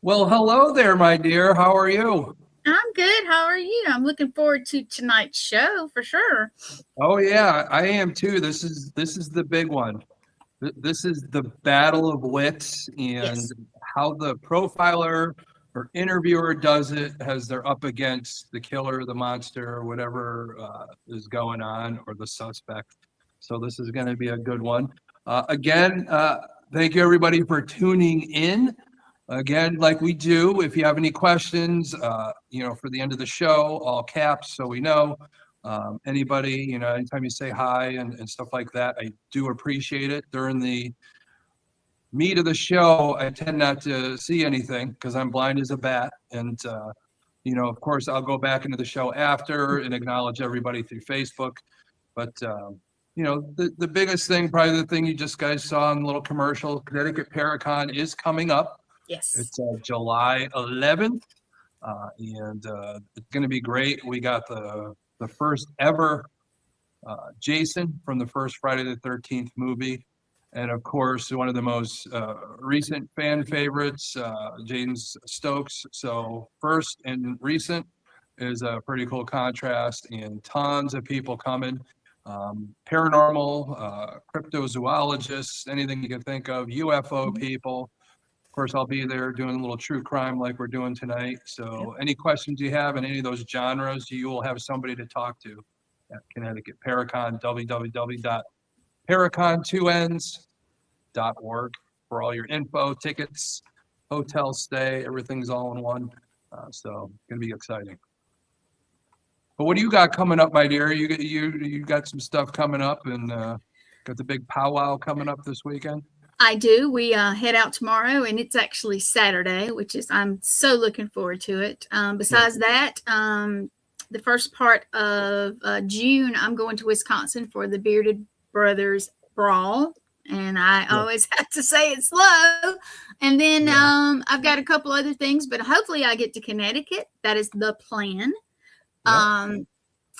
Well, hello there, my dear. How are you? I'm good. How are you? I'm looking forward to tonight's show for sure. Oh yeah, I am too. This is the big one. This is the battle of wits and Yes. how the profiler or interviewer does it as they're up against the killer, the monster, or whatever is going on, or the suspect. So this is going to be a good one. Again, thank you everybody for tuning in. Again, like we do, if you have any questions, for the end of the show, all caps, so we know. Anybody, anytime you say hi and stuff like that, I do appreciate it. During the meat of the show, I tend not to see anything because I'm blind as a bat. And, of course, I'll go back into the show after and acknowledge everybody through Facebook. But, the biggest thing, probably the thing you just guys saw in the little commercial, Connecticut Paracon is coming up. Yes. It's July 11th, and it's going to be great. We got the first ever Jason from the first Friday the 13th movie. And of course, one of the most recent fan favorites, James Stokes. So first and recent is a pretty cool contrast, and tons of people coming. Paranormal, cryptozoologists, anything you can think of, UFO people. Of course, I'll be there doing a little true crime like we're doing tonight. So any questions you have in any of those genres, you will have somebody to talk to at Connecticut Paracon, www.paracon2ns.org for all your info, tickets, hotel stay, everything's all in one. So it's going to be exciting. But what do you got coming up, my dear? You got some stuff coming up, and got the big powwow coming up this weekend? I do. We head out tomorrow, and it's actually Saturday, which is I'm so looking forward to it. Besides that, the first part of June, I'm going to Wisconsin for the Bearded Brothers Brawl, and I always have to say it slow. And then I've got a couple other things, but hopefully I get to Connecticut. That is the plan.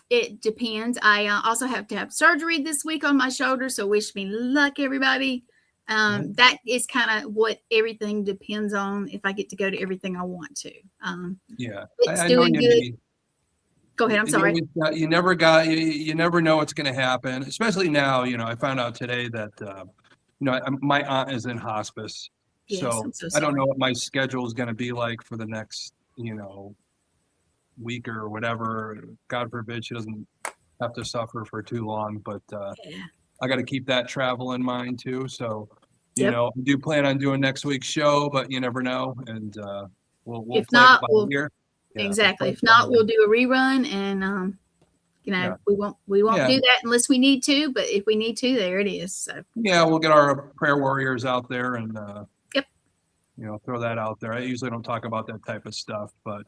It depends. I also have to have surgery this week on my shoulder, so wish me luck, everybody. That is kind of what everything depends on, if I get to go to everything I want to. It's doing good. Go ahead. I'm sorry. You never know what's going to happen, especially now. I found out today that my aunt is in hospice. Yes, so so I don't know what my schedule is going to be like for the next week or whatever. God forbid she doesn't have to suffer for too long, but I got to keep that travel in mind too. So, I do plan on doing next week's show, but you never know. And we'll if play not, it by ear. Exactly. If not, we'll do a rerun, and we won't do that unless we need to. But if we need to, there it is. So we'll get our prayer warriors out there and throw that out there. I usually don't talk about that type of stuff, but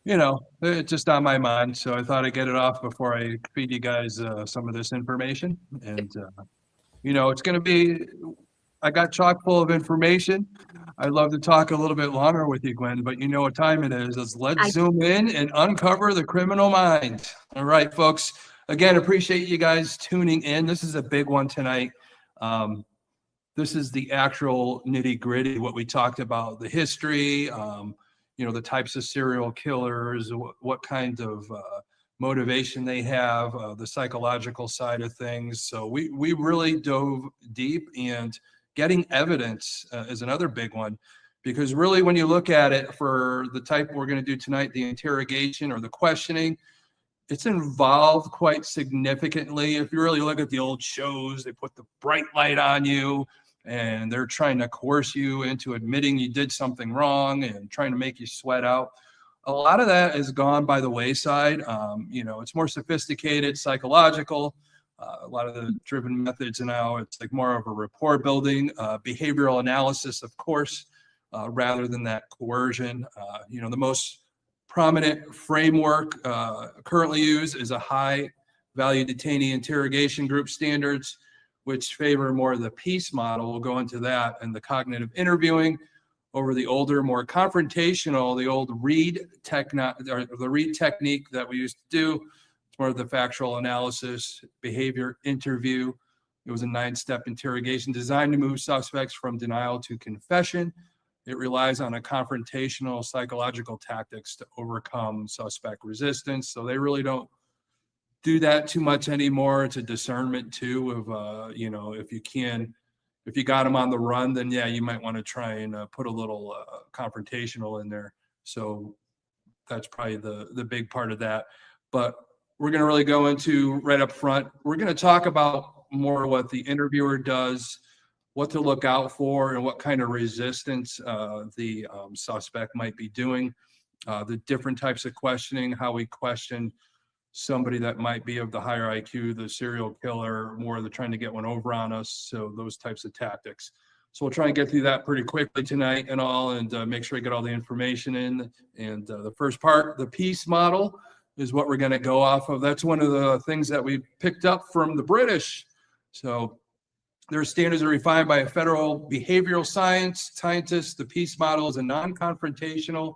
it's just on my mind. So I thought I'd get it off before I feed you guys some of this information. And, it's going to be, I got chock full of information. I'd love to talk a little bit longer with you, Gwen, but you know what time it is. Let's zoom in and uncover the criminal mind. All right, folks. Again, appreciate you guys tuning in. This is a big one tonight. This is the actual nitty gritty, what we talked about, the history, the types of serial killers, what kind of motivation they have, the psychological side of things. So we really dove deep, and getting evidence is another big one, because really when you look at it for the type we're going to do tonight, the interrogation or the questioning, it's involved quite significantly. If you really look at the old shows, they put the bright light on you, and they're trying to coerce you into admitting you did something wrong and trying to make you sweat out. A lot of that is gone by the wayside. It's more sophisticated, psychological. A lot of the driven methods now, it's like more of a rapport building, behavioral analysis, of course, rather than that coercion. The most prominent framework currently used is a high value detainee interrogation group standards, which favor more of the peace model. We'll go into that, and the cognitive interviewing over the older, more confrontational, the old Reed technique that we used to do. It's more of the factual analysis, behavior interview. It was a 9-step interrogation designed to move suspects from denial to confession. it relies on a confrontational psychological tactics to overcome suspect resistance. So they really don't do that too much anymore. It's a discernment too of, you know, if you got them on the run, then yeah, you might want to try and put a little confrontational in there. So that's probably the big part of that. But we're going to really go into right up front. We're going to talk about more what the interviewer does, what to look out for, and what kind of resistance the suspect might be doing, the different types of questioning, how we question somebody that might be of the higher IQ, the serial killer, more they're trying to get one over on us. So those types of tactics. So we'll try and get through that pretty quickly tonight and all, and make sure I get all the information in. And the first part, the peace model, is what we're going to go off of. That's one of the things that we picked up from the British. So their standards are refined by a federal behavioral scientist. The peace model is a non-confrontational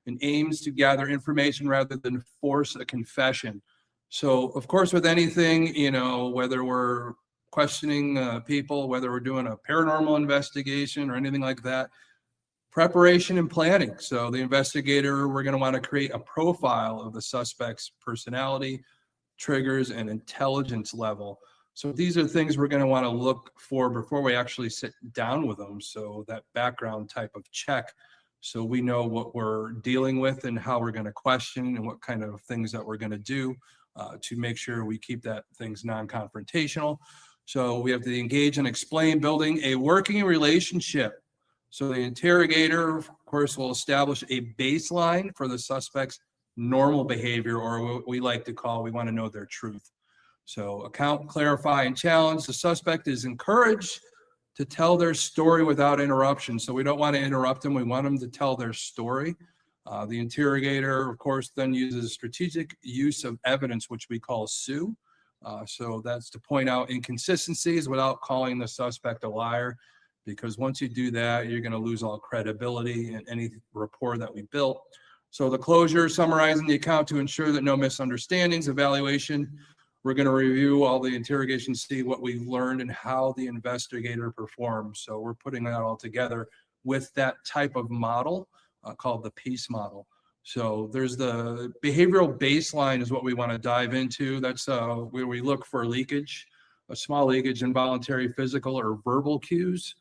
and aims to gather information rather than force a confession. So, of course, with anything, you know, whether we're questioning people, whether we're doing a paranormal investigation or anything like that, preparation and planning. So the investigator, we're going to want to create a profile of the suspect's personality, triggers, and intelligence level. So these are things we're going to want to look for before we actually sit down with them. So that background type of check, so we know what we're dealing with and how we're going to question and what kind of things that we're going to do to make sure we keep that things non-confrontational. So we have to engage and explain, building a working relationship. So the interrogator, of course, will establish a baseline for the suspect's normal behavior, or what we like to call, we want to know their truth. So account, clarify, and challenge. The suspect is encouraged to tell their story without interruption. So we don't want to interrupt them. We want them to tell their story. The interrogator, of course, then uses strategic use of evidence, which we call sue. So that's to point out inconsistencies without calling the suspect a liar, because once you do that, you're going to lose all credibility in any rapport that we built. So the closure, summarizing the account to ensure that no misunderstandings, evaluation. We're going to review all the interrogations, see what we learned and how the investigator performed. So we're putting that all together with that type of model called the peace model. So there's the behavioral baseline is what we want to dive into. That's where we look for leakage, a small leakage, involuntary physical or verbal cues.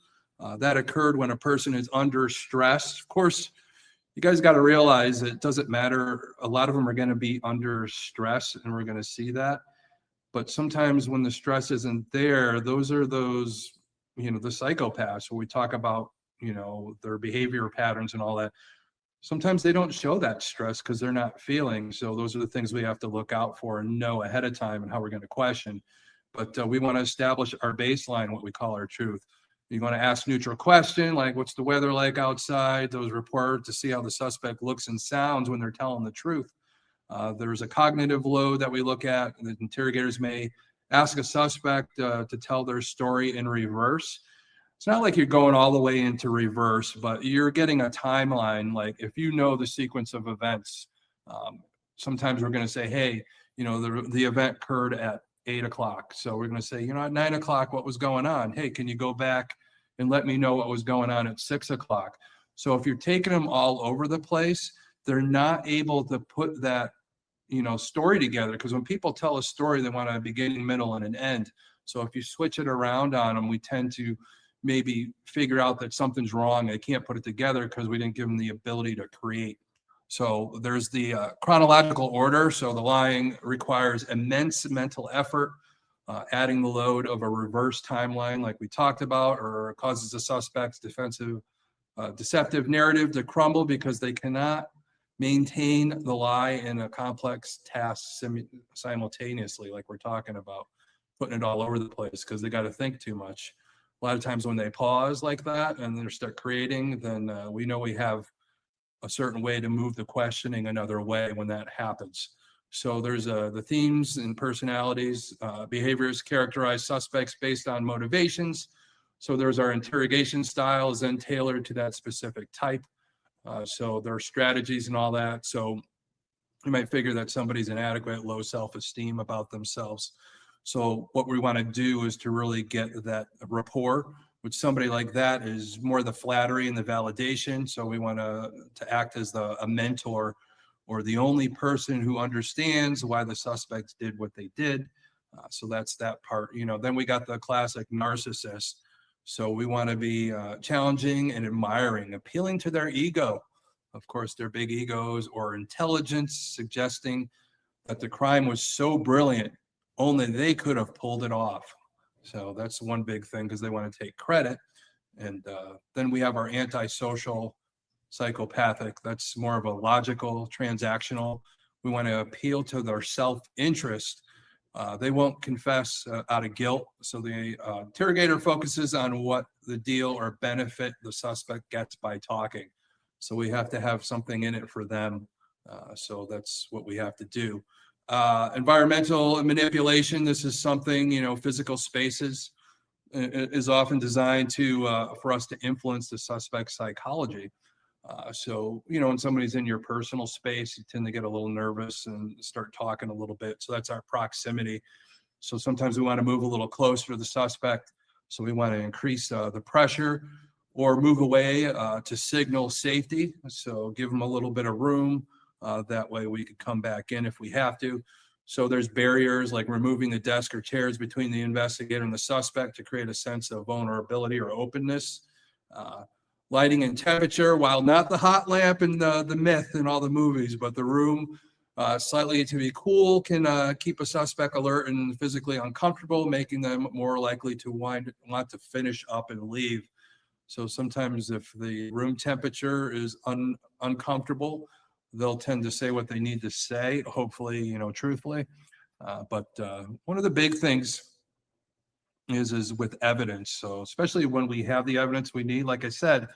That occurred when a person is under stress. Of course, you guys got to realize it doesn't matter. A lot of them are going to be under stress, and we're going to see that. But sometimes when the stress isn't there, those, you know, the psychopaths, when we talk about, you know, their behavior patterns and all that, sometimes they don't show that stress because they're not feeling. So those are the things we have to look out for and know ahead of time and how we're going to question. But we want to establish our baseline, what we call our truth. You want to ask neutral question, like what's the weather like outside, those reports to see how the suspect looks and sounds when they're telling the truth. There's a cognitive load that we look at. The interrogators may ask a suspect to tell their story in reverse. It's not like you're going all the way into reverse, but you're getting a timeline. Like if you know the sequence of events, sometimes we're going to say, hey, you know, the event occurred at 8 o'clock. So we're going to say, you know, at 9 o'clock, what was going on? Hey, can you go back and let me know what was going on at 6 o'clock? So if you're taking them all over the place, they're not able to put that, you know, story together, because when people tell a story, they want a beginning, middle, and an end. So if you switch it around on them, we tend to maybe figure out that something's wrong. They can't put it together because we didn't give them the ability to create. So there's the chronological order. So the lying requires immense mental effort, adding the load of a reverse timeline like we talked about, or causes the suspect's deceptive narrative to crumble because they cannot maintain the lie in a complex task simultaneously, like we're talking about, putting it all over the place because they got to think too much. A lot of times when they pause like that and they start creating, then we know we have a certain way to move the questioning another way when that happens. So there's the themes and personalities, behaviors characterize suspects based on motivations. So there's our interrogation styles then tailored to that specific type. So there are strategies and all that. So you might figure that somebody's inadequate, low self-esteem about themselves. So what we want to do is to really get that rapport with somebody like that is more the flattery and the validation. So we want to act as a mentor or the only person who understands why the suspects did what they did. So that's that part. Then we got the classic narcissist. So we want to be challenging and admiring, appealing to their ego, of course, their big egos, or intelligence, suggesting that the crime was so brilliant, only they could have pulled it off. So that's one big thing, because they want to take credit. And then we have our antisocial psychopathic. That's more of a logical, transactional. We want to appeal to their self-interest. They won't confess out of guilt. So the interrogator focuses on what the deal or benefit the suspect gets by talking. So we have to have something in it for them. So that's what we have to do. Environmental manipulation. This is something, physical spaces is often designed for us to influence the suspect's psychology. So, when somebody's in your personal space, you tend to get a little nervous and start talking a little bit. So that's our proximity. So sometimes we want to move a little closer to the suspect. So we want to increase the pressure or move away to signal safety. So give them a little bit of room. That way we could come back in if we have to. So there's barriers like removing the desk or chairs between the investigator and the suspect to create a sense of vulnerability or openness. Lighting and temperature, while not the hot lamp and the myth in all the movies, but the room slightly to be cool can keep a suspect alert and physically uncomfortable, making them more likely to want to finish up and leave. So sometimes if the room temperature is uncomfortable, they'll tend to say what they need to say, hopefully, truthfully. But one of the big things is with evidence. So especially when we have the evidence we need, like I said,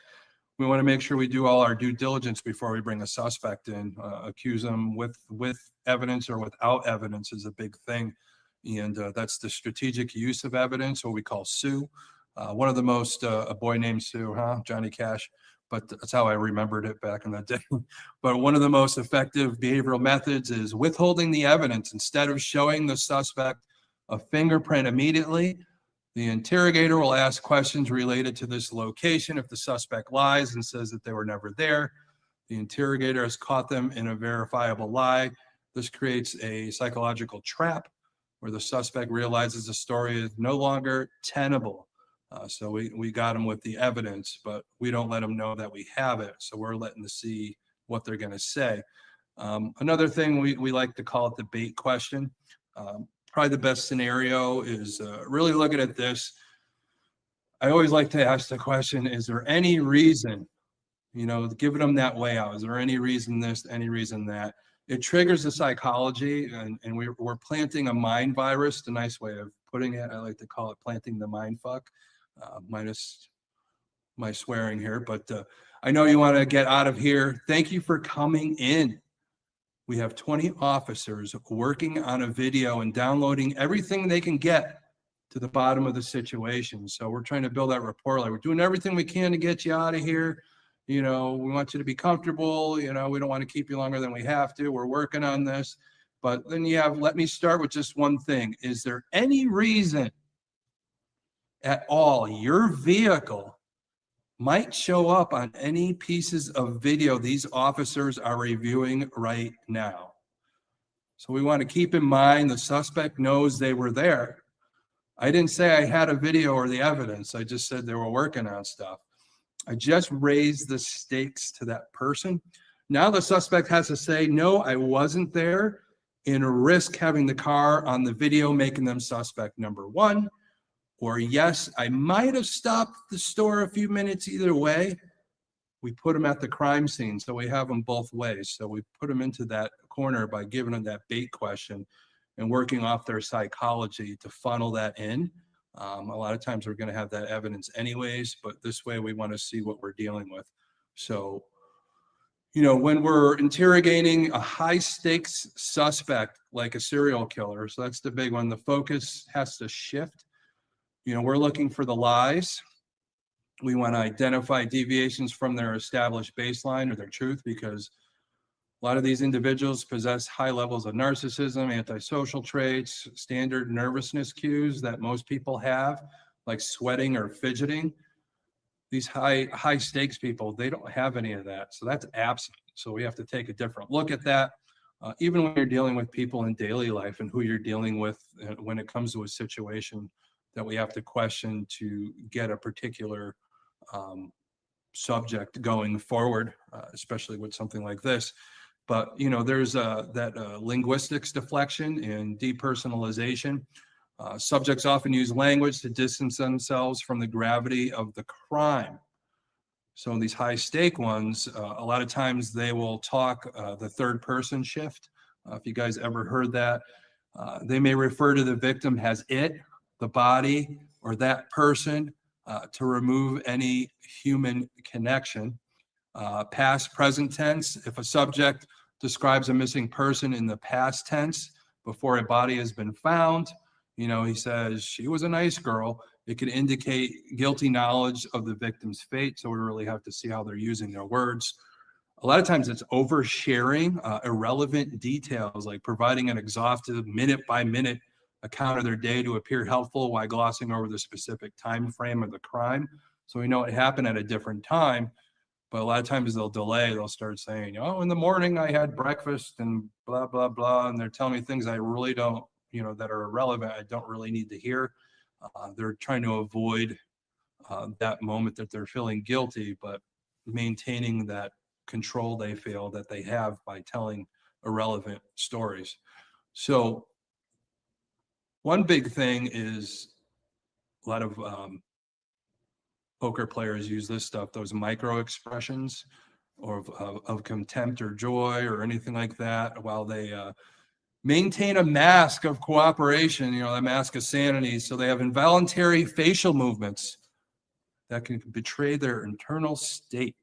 we want to make sure we do all our due diligence before we bring a suspect in. Accuse them with evidence or without evidence is a big thing. And that's the strategic use of evidence, what we call SUE. One of the most, a boy named Sue, Johnny Cash, but that's how I remembered it back in the day. But one of the most effective behavioral methods is withholding the evidence. Instead of showing the suspect a fingerprint immediately, the interrogator will ask questions related to this location. If the suspect lies and says that they were never there, the interrogator has caught them in a verifiable lie. This creates a psychological trap where the suspect realizes the story is no longer tenable. So we got them with the evidence, but we don't let them know that we have it. So we're letting them see what they're going to say. Another thing, we like to call it the bait question. Probably the best scenario is really looking at this. I always like to ask the question, is there any reason, giving them that way out? Is there any reason this, any reason that? It triggers the psychology, and we're planting a mind virus, the nice way of putting it. I like to call it planting the mind fuck, minus my swearing here. But I know you want to get out of here. Thank you for coming in. We have 20 officers working on a video and downloading everything they can get to the bottom of the situation. So we're trying to build that rapport. Like, we're doing everything we can to get you out of here. We want you to be comfortable. We don't want to keep you longer than we have to. We're working on this. But then let me start with just one thing. Is there any reason at all your vehicle might show up on any pieces of video these officers are reviewing right now? So we want to keep in mind the suspect knows they were there. I didn't say I had a video or the evidence. I just said they were working on stuff. I just raised the stakes to that person. Now the suspect has to say, no, I wasn't there, and risk having the car on the video, making them suspect number one. Or yes, I might have stopped the store a few minutes. Either way, we put them at the crime scene. So we have them both ways. So we put them into that corner by giving them that bait question and working off their psychology to funnel that in. A lot of times we're going to have that evidence anyways, but this way we want to see what we're dealing with. So, when we're interrogating a high stakes suspect like a serial killer, so that's the big one, the focus has to shift. We're looking for the lies. We want to identify deviations from their established baseline or their truth, because a lot of these individuals possess high levels of narcissism, antisocial traits, standard nervousness cues that most people have. like sweating or fidgeting. These high stakes people, they don't have any of that. So that's absent. So we have to take a different look at that. Even when you're dealing with people in daily life and who you're dealing with when it comes to a situation that we have to question to get a particular subject going forward, especially with something like this. But, there's that linguistics deflection and depersonalization. Subjects often use language to distance themselves from the gravity of the crime. So in these high stake ones, a lot of times they will talk the third person shift. If you guys ever heard that, they may refer to the victim as it, the body, or that person to remove any human connection. Past, present tense. If a subject describes a missing person in the past tense before a body has been found, he says, she was a nice girl. It can indicate guilty knowledge of the victim's fate. So we really have to see how they're using their words. A lot of times it's oversharing irrelevant details, like providing an exhaustive minute-by-minute account of their day to appear helpful while glossing over the specific time frame of the crime. So we know it happened at a different time, but a lot of times they'll delay. They'll start saying, oh, in the morning I had breakfast and blah, blah, blah. And they're telling me things I really don't, that are irrelevant. I don't really need to hear. They're trying to avoid that moment that they're feeling guilty, but maintaining that control they feel that they have by telling irrelevant stories. So one big thing is a lot of poker players use this stuff, those micro expressions of contempt or joy or anything like that, while they maintain a mask of cooperation, a mask of sanity. So they have involuntary facial movements that can betray their internal state.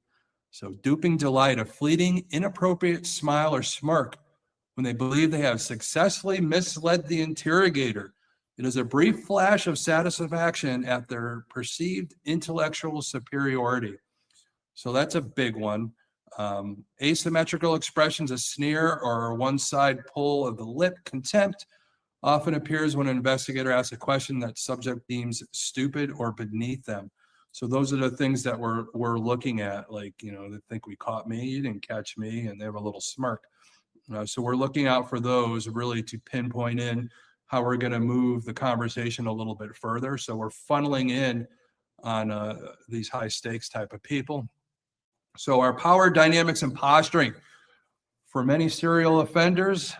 So duping delight, a fleeting, inappropriate smile or smirk when they believe they have successfully misled the interrogator. It is a brief flash of satisfaction at their perceived intellectual superiority. So that's a big one. Asymmetrical expressions, a sneer or a one-side pull of the lip, contempt, often appears when an investigator asks a question that subject deems stupid or beneath them. So those are the things that we're looking at, like, they think we caught me, you didn't catch me, and they have a little smirk. So we're looking out for those really to pinpoint in how we're going to move the conversation a little bit further. So we're funneling in on these high stakes type of people. So our power dynamics and posturing. For many serial offenders,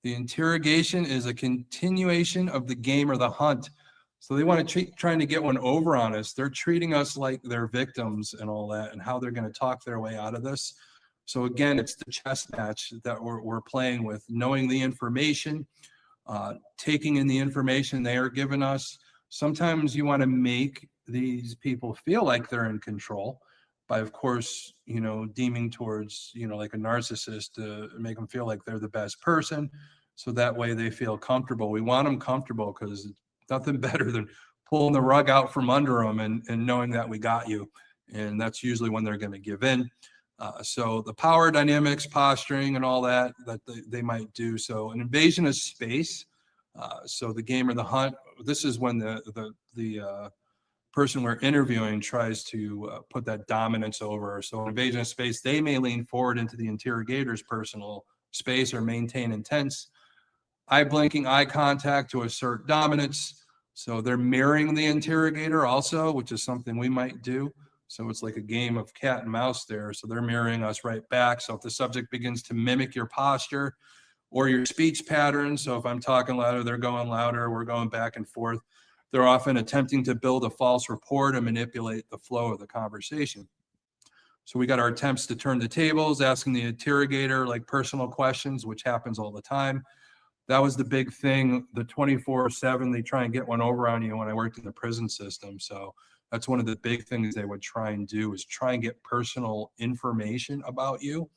the interrogation is a continuation of the game or the hunt. So they want to trying to get one over on us. They're treating us like they're victims and all that, and how they're going to talk their way out of this. So again, it's the chess match that we're playing with, knowing the information, taking in the information they are giving us. Sometimes you want to make these people feel like they're in control by, of course, deeming towards, like a narcissist to make them feel like they're the best person. So that way they feel comfortable. We want them comfortable because it's nothing better than pulling the rug out from under them and knowing that we got you. And that's usually when they're going to give in. So the power dynamics, posturing, and all that they might do. So an invasion of space. So the game or the hunt, this is when the person we're interviewing tries to put that dominance over. So invasion of space, they may lean forward into the interrogator's personal space or maintain intense eye blinking, eye contact to assert dominance. So they're mirroring the interrogator also, which is something we might do. So it's like a game of cat and mouse there. So they're mirroring us right back. So if the subject begins to mimic your posture or your speech patterns, so if I'm talking louder, they're going louder, we're going back and forth. They're often attempting to build a false rapport to manipulate the flow of the conversation. So we got our attempts to turn the tables, asking the interrogator like personal questions, which happens all the time. That was the big thing, the 24/7, they try and get one over on you when I worked in the prison system. So that's one of the big things they would try and do, is try and get personal information about you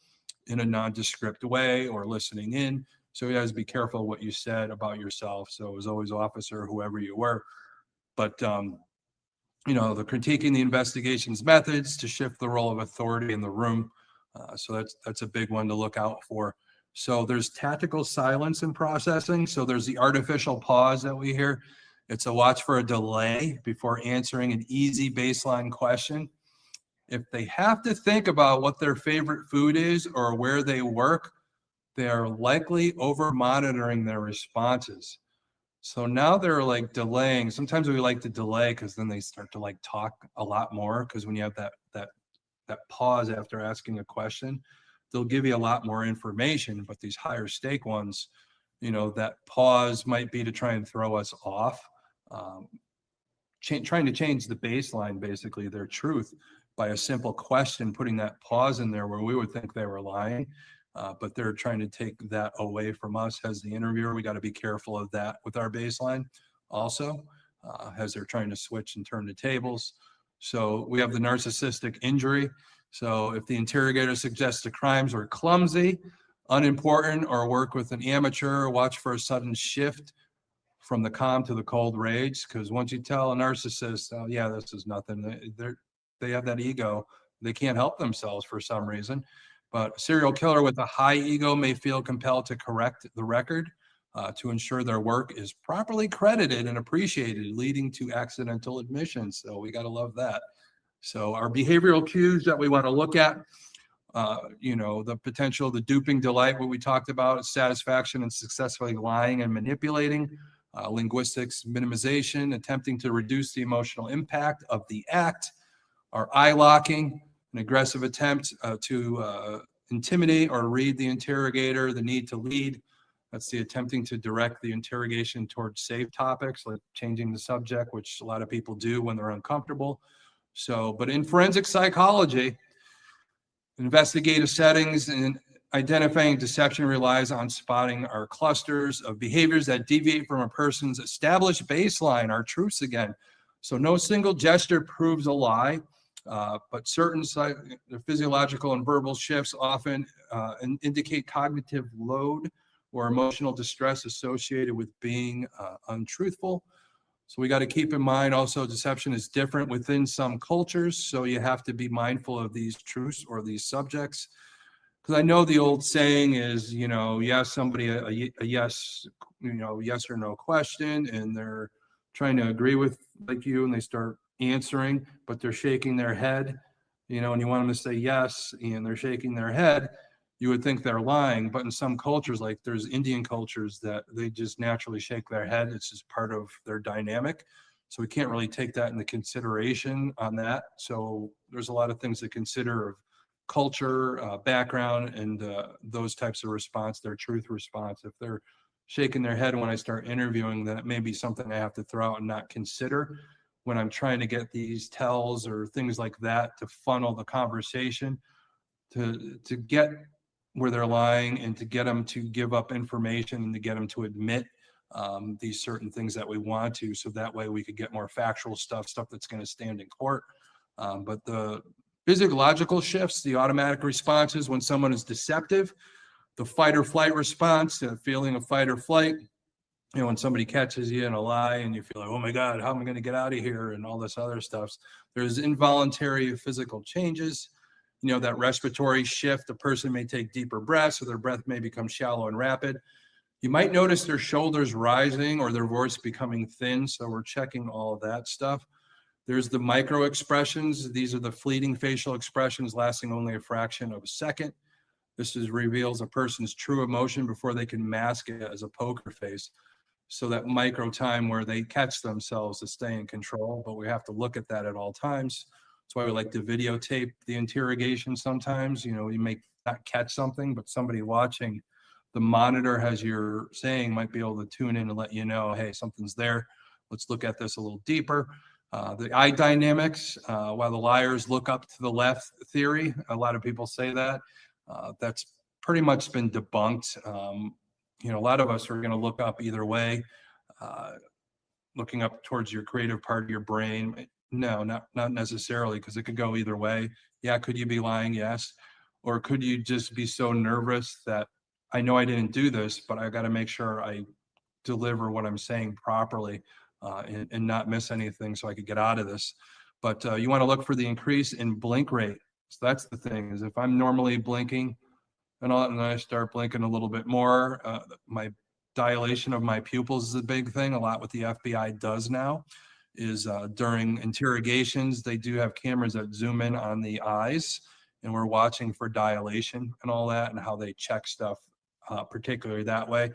in a nondescript way or listening in. So you guys be careful what you said about yourself. So it was always officer, whoever you were. But, the critiquing the investigation's methods to shift the role of authority in the room. So that's a big one to look out for. So there's tactical silence in processing. So there's the artificial pause that we hear. It's a watch for a delay before answering an easy baseline question. If they have to think about what their favorite food is or where they work, they are likely over monitoring their responses. So now they're like delaying. Sometimes we like to delay because then they start to like talk a lot more, because when you have that pause after asking a question, they'll give you a lot more information. But these higher stake ones, that pause might be to try and throw us off, trying to change the baseline, basically their truth, by a simple question, putting that pause in there where we would think they were lying. But they're trying to take that away from us as the interviewer. We got to be careful of that with our baseline also, as they're trying to switch and turn the tables. So we have the narcissistic injury. So if the interrogator suggests the crimes are clumsy, unimportant, or work with an amateur, watch for a sudden shift from the calm to the cold rage. Because once you tell a narcissist, oh yeah, this is nothing, they have that ego. They can't help themselves for some reason. But a serial killer with a high ego may feel compelled to correct the record to ensure their work is properly credited and appreciated, leading to accidental admissions. So we got to love that. So our behavioral cues that we want to look at, the potential, the duping delight, what we talked about, satisfaction and successfully lying and manipulating, linguistics minimization, attempting to reduce the emotional impact of the act, our eye locking, an aggressive attempt to intimidate or read the interrogator, the need to lead. That's the attempting to direct the interrogation towards safe topics, like changing the subject, which a lot of people do when they're uncomfortable. So, but in forensic psychology, investigative settings and identifying deception relies on spotting our clusters of behaviors that deviate from a person's established baseline, our truths again. So no single gesture proves a lie. But certain physiological and verbal shifts often indicate cognitive load or emotional distress associated with being untruthful. So we got to keep in mind also deception is different within some cultures. So you have to be mindful of these truths or these subjects. Because I know the old saying is, you ask somebody a yes, yes or no question, and they're trying to agree with like you, and they start answering, but they're shaking their head, and you want them to say yes, and they're shaking their head, you would think they're lying. But in some cultures, like there's Indian cultures, that they just naturally shake their head. It's just part of their dynamic. So we can't really take that into consideration on that. So there's a lot of things to consider of culture, background, and those types of response, their truth response. If they're shaking their head when I start interviewing, then it may be something I have to throw out and not consider when I'm trying to get these tells or things like that to funnel the conversation to get where they're lying, and to get them to give up information, and to get them to admit these certain things that we want to, so that way we could get more factual stuff that's going to stand in court. But the physiological shifts, the automatic responses when someone is deceptive, the fight or flight response, the feeling of fight or flight, when somebody catches you in a lie and you feel like, oh my God, how am I going to get out of here? And all this other stuff. There's involuntary physical changes, that respiratory shift. The person may take deeper breaths, or their breath may become shallow and rapid. You might notice their shoulders rising or their voice becoming thin. So we're checking all of that stuff. There's the micro expressions. These are the fleeting facial expressions lasting only a fraction of a second. This reveals a person's true emotion before they can mask it as a poker face. So that micro time where they catch themselves to stay in control, but we have to look at that at all times. That's why we like to videotape the interrogation sometimes. You may not catch something, but somebody watching the monitor as you're saying might be able to tune in and let you know, hey, something's there. Let's look at this a little deeper. The eye dynamics, while the liars look up to the left theory, a lot of people say that. That's pretty much been debunked. A lot of us are going to look up either way, looking up towards your creative part of your brain. No, not necessarily, because it could go either way. Yeah, could you be lying? Yes. Or could you just be so nervous that I know I didn't do this, but I got to make sure I deliver what I'm saying properly and not miss anything so I could get out of this. But you want to look for the increase in blink rate. So that's the thing, is if I'm normally blinking and I start blinking a little bit more, my dilation of my pupils is a big thing. A lot what the FBI does now is during interrogations, they do have cameras that zoom in on the eyes, and we're watching for dilation and all that and how they check stuff, particularly that way.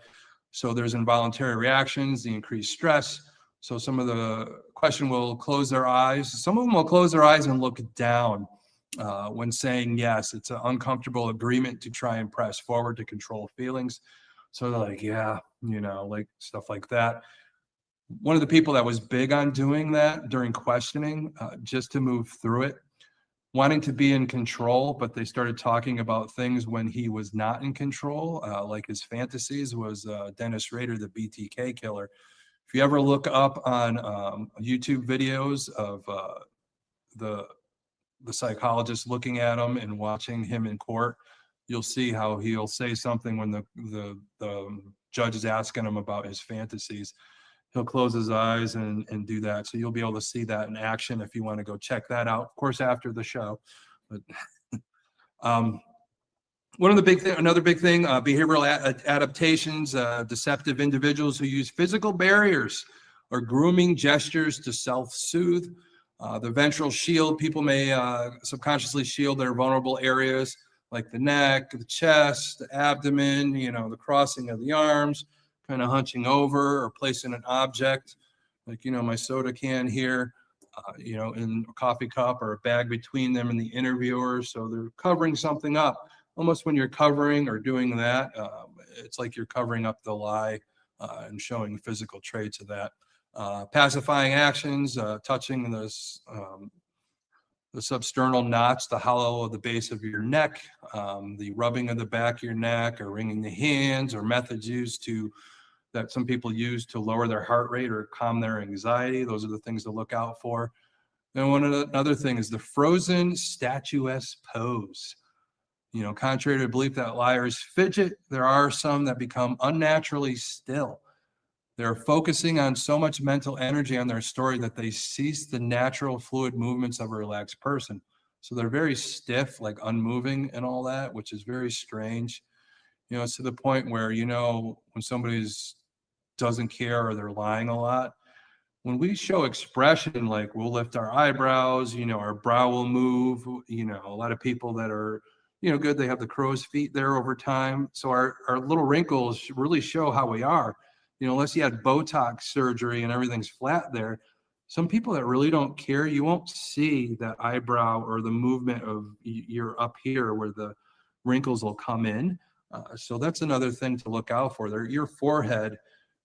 So there's involuntary reactions, the increased stress. So some of the question will close their eyes. Some of them will close their eyes and look down when saying yes. It's an uncomfortable agreement to try and press forward to control feelings. So they're like, yeah, you know, like stuff like that. One of the people that was big on doing that during questioning, just to move through it, wanting to be in control, but they started talking about things when he was not in control, like his fantasies, was Dennis Rader, the BTK killer. If you ever look up on YouTube videos of the psychologist looking at him and watching him in court, you'll see how he'll say something when the judge is asking him about his fantasies. He'll close his eyes and do that. So you'll be able to see that in action if you want to go check that out, of course, after the show. But another big thing, behavioral adaptations, deceptive individuals who use physical barriers or grooming gestures to self-soothe. The ventral shield, people may subconsciously shield their vulnerable areas like the neck, the chest, the abdomen, you know, the crossing of the arms, kind of hunching over or placing an object like, you know, my soda can here, you know, in a coffee cup or a bag between them and the interviewer. So they're covering something up. Almost when you're covering or doing that, it's like you're covering up the lie and showing physical traits of that. Pacifying actions, touching the substernal knots, the hollow of the base of your neck, the rubbing of the back of your neck, or wringing the hands, or methods used that some people use to lower their heart rate or calm their anxiety. Those are the things to look out for. And another thing is the frozen statuesque pose. You know, contrary to belief that liars fidget, there are some that become unnaturally still. They're focusing on so much mental energy on their story that they cease the natural fluid movements of a relaxed person. So they're very stiff, like unmoving and all that, which is very strange. You know, it's to the point where, you know, when somebody's doesn't care or they're lying a lot, when we show expression, like we'll lift our eyebrows, you know, our brow will move, you know, a lot of people that are, you know, good, they have the crow's feet there over time. So our little wrinkles really show how we are. You know, unless you had Botox surgery and everything's flat there, some people that really don't care, you won't see that eyebrow or the movement of your up here where the wrinkles will come in. So that's another thing to look out for. Your forehead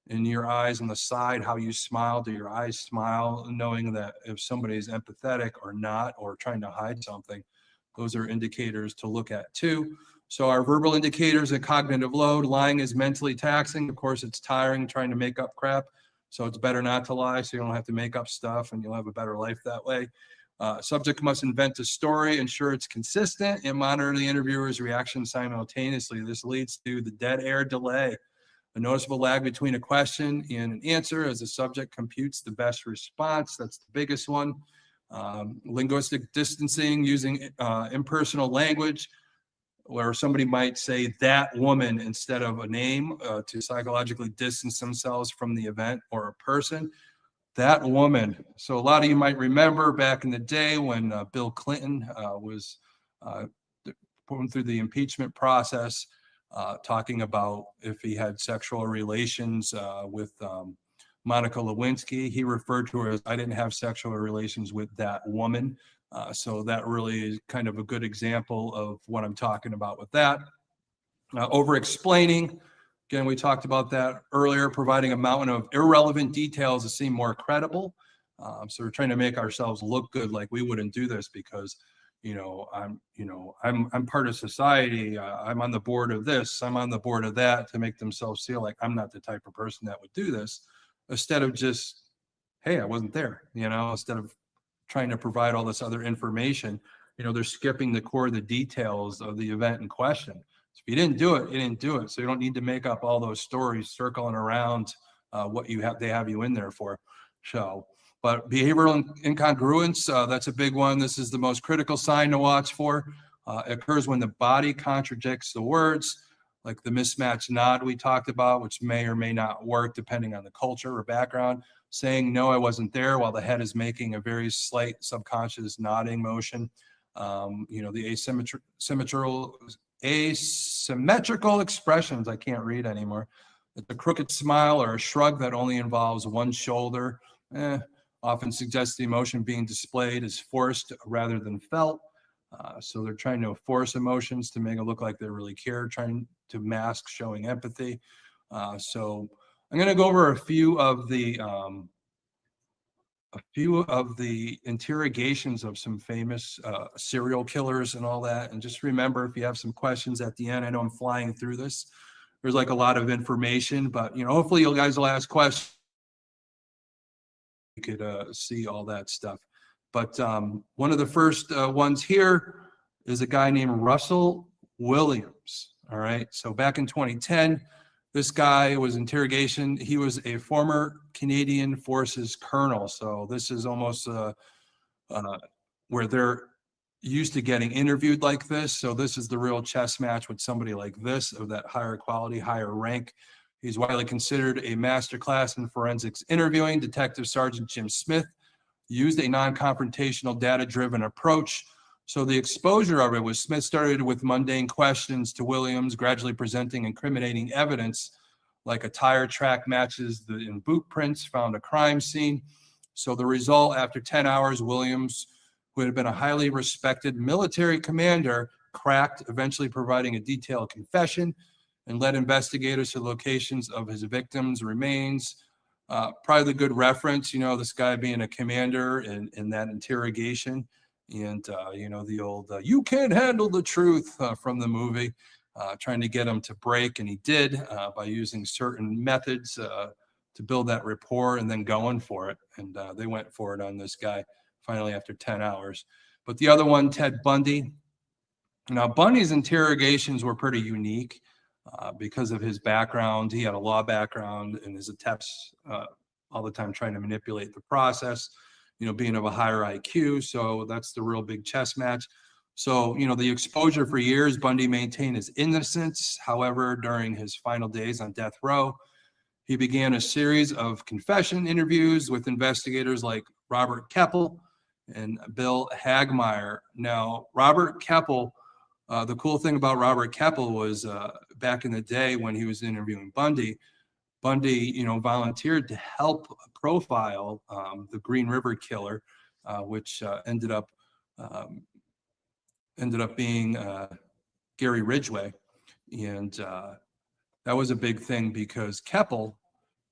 and your eyes on the side, how you smile, do your eyes smile, knowing that if somebody's empathetic or not, or trying to hide something, those are indicators to look at too. So our verbal indicators and cognitive load, lying is mentally taxing. Of course, it's tiring trying to make up crap. So it's better not to lie so you don't have to make up stuff and you'll have a better life that way. Subject must invent a story, ensure it's consistent, and monitor the interviewer's reaction simultaneously. This leads to the dead air delay, a noticeable lag between a question and an answer as the subject computes the best response. That's the biggest one. Linguistic distancing, using impersonal language, where somebody might say that woman instead of a name to psychologically distance themselves from the event or a person. That woman. So a lot of you might remember back in the day when Bill Clinton was going through the impeachment process, talking about if he had sexual relations with Monica Lewinsky. He referred to her as, I didn't have sexual relations with that woman. So that really is kind of a good example of what I'm talking about with that. Over-explaining. Again, we talked about that earlier, providing a mountain of irrelevant details to seem more credible. So we're trying to make ourselves look good, like we wouldn't do this because, I'm part of society. I'm on the board of this. I'm on the board of that, to make themselves feel like I'm not the type of person that would do this, instead of just, hey, I wasn't there, instead of trying to provide all this other information, they're skipping the core, the details of the event in question. So if you didn't do it, you didn't do it. So you don't need to make up all those stories circling around what they have you in there for. So, but behavioral incongruence, that's a big one. This is the most critical sign to watch for. It occurs when the body contradicts the words. like the mismatched nod we talked about, which may or may not work depending on the culture or background, saying, no, I wasn't there, while the head is making a very slight subconscious nodding motion. The asymmetrical expressions, I can't read anymore. It's a crooked smile or a shrug that only involves one shoulder, often suggests the emotion being displayed is forced rather than felt. So they're trying to force emotions to make it look like they really care, trying to mask showing empathy. So I'm going to go over a few of the interrogations of some famous serial killers and all that. And just remember, if you have some questions at the end, I know I'm flying through this. There's like a lot of information, but hopefully you guys will ask questions. You could see all that stuff. But one of the first ones here is a guy named Russell Williams. All right. So back in 2010, this guy was interrogation. He was a former Canadian Forces colonel. So this is almost where they're used to getting interviewed like this. So this is the real chess match with somebody like this, of that higher quality, higher rank. He's widely considered a master class in forensics interviewing. Detective Sergeant Jim Smith used a non-confrontational, data-driven approach. So the exposure of it was Smith started with mundane questions to Williams, gradually presenting incriminating evidence like a tire track matches in boot prints found a crime scene. So the result, after 10 hours, Williams, who had been a highly respected military commander, cracked, eventually providing a detailed confession and led investigators to locations of his victims' remains. Probably the good reference, this guy being a commander in that interrogation. And, the old, you can't handle the truth from the movie, trying to get him to break. And he did by using certain methods to build that rapport and then going for it. And they went for it on this guy finally after 10 hours. But the other one, Ted Bundy. Now, Bundy's interrogations were pretty unique because of his background. He had a law background and his attempts all the time trying to manipulate the process, being of a higher IQ. So that's the real big chess match. So, the exposure for years, Bundy maintained his innocence. However, during his final days on death row, he began a series of confession interviews with investigators like Robert Keppel and Bill Hagmeyer. Now, Robert Keppel, the cool thing about Robert Keppel was back in the day when he was interviewing Bundy, volunteered to help profile the Green River Killer, which ended up being Gary Ridgway. And that was a big thing because Keppel,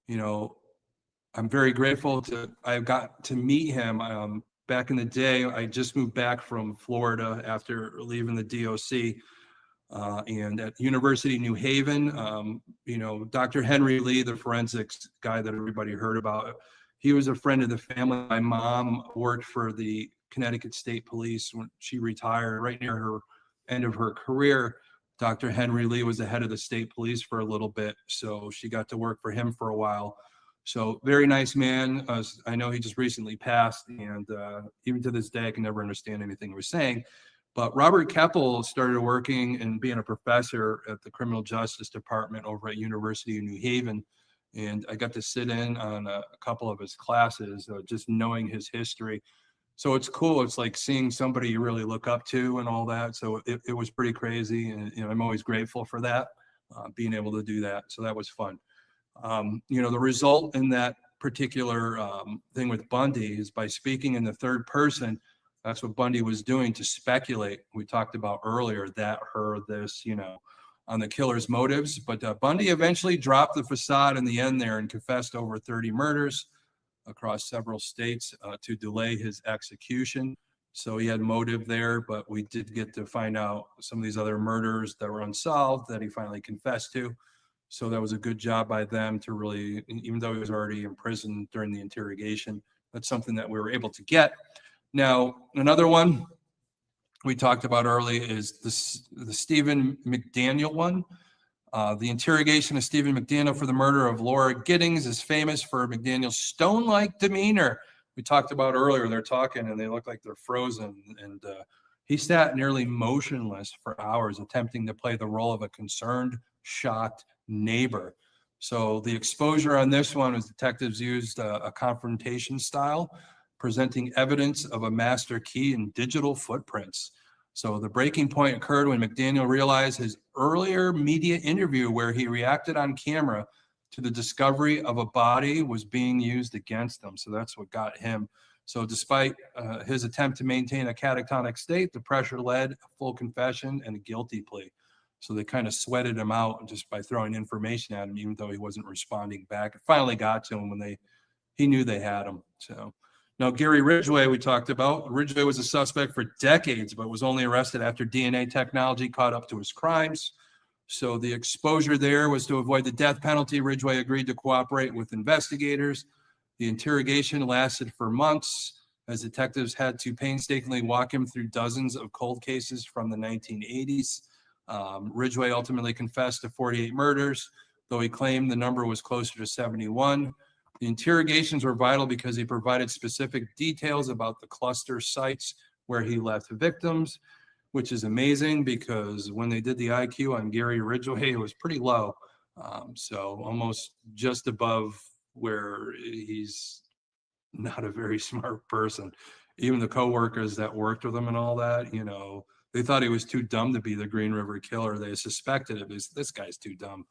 I'm very grateful I got to meet him back in the day. I just moved back from Florida after leaving the DOC. And at University of New Haven, Dr. Henry Lee, the forensics guy that everybody heard about, he was a friend of the family. My mom worked for the Connecticut State Police when she retired. Right near her end of her career, Dr. Henry Lee was the head of the state police for a little bit. So she got to work for him for a while. So very nice man. I know he just recently passed, and even to this day, I can never understand anything he was saying. But Robert Keppel started working and being a professor at the Criminal Justice Department over at University of New Haven. And I got to sit in on a couple of his classes, just knowing his history. So it's cool. It's like seeing somebody you really look up to and all that. So it was pretty crazy. And I'm always grateful for that, being able to do that. So that was fun. The result in that particular thing with Bundy is by speaking in the third person. That's what Bundy was doing to speculate. We talked about earlier that, her, this, on the killer's motives. But Bundy eventually dropped the facade in the end there and confessed over 30 murders across several states to delay his execution. So he had motive there, but we did get to find out some of these other murders that were unsolved that he finally confessed to. So that was a good job by them to really, even though he was already in prison during the interrogation, that's something that we were able to get. Now, another one we talked about early is the Stephen McDaniel one. The interrogation of Stephen McDaniel for the murder of Laura Giddings is famous for McDaniel's stone-like demeanor. We talked about earlier, they're talking and they look like they're frozen. And He sat nearly motionless for hours, attempting to play the role of a concerned, shocked neighbor. So the exposure on this one was detectives used a confrontation style, presenting evidence of a master key and digital footprints. So the breaking point occurred when McDaniel realized his earlier media interview where he reacted on camera to the discovery of a body was being used against him. So that's what got him. So despite his attempt to maintain a catatonic state, the pressure led a full confession and a guilty plea. So they kind of sweated him out just by throwing information at him, even though he wasn't responding back. It finally got to him when he knew they had him. So now Gary Ridgway, we talked about. Ridgway was a suspect for decades, but was only arrested after DNA technology caught up to his crimes. So the exposure there was to avoid the death penalty. Ridgway agreed to cooperate with investigators. The interrogation lasted for months as detectives had to painstakingly walk him through dozens of cold cases from the 1980s. Ridgway ultimately confessed to 48 murders, though he claimed the number was closer to 71. The interrogations were vital because he provided specific details about the cluster sites where he left victims, which is amazing because when they did the IQ on Gary Ridgway, it was pretty low. So almost just above where he's not a very smart person. Even the coworkers that worked with him and all that, they thought he was too dumb to be the Green River Killer. They suspected it. This guy's too dumb.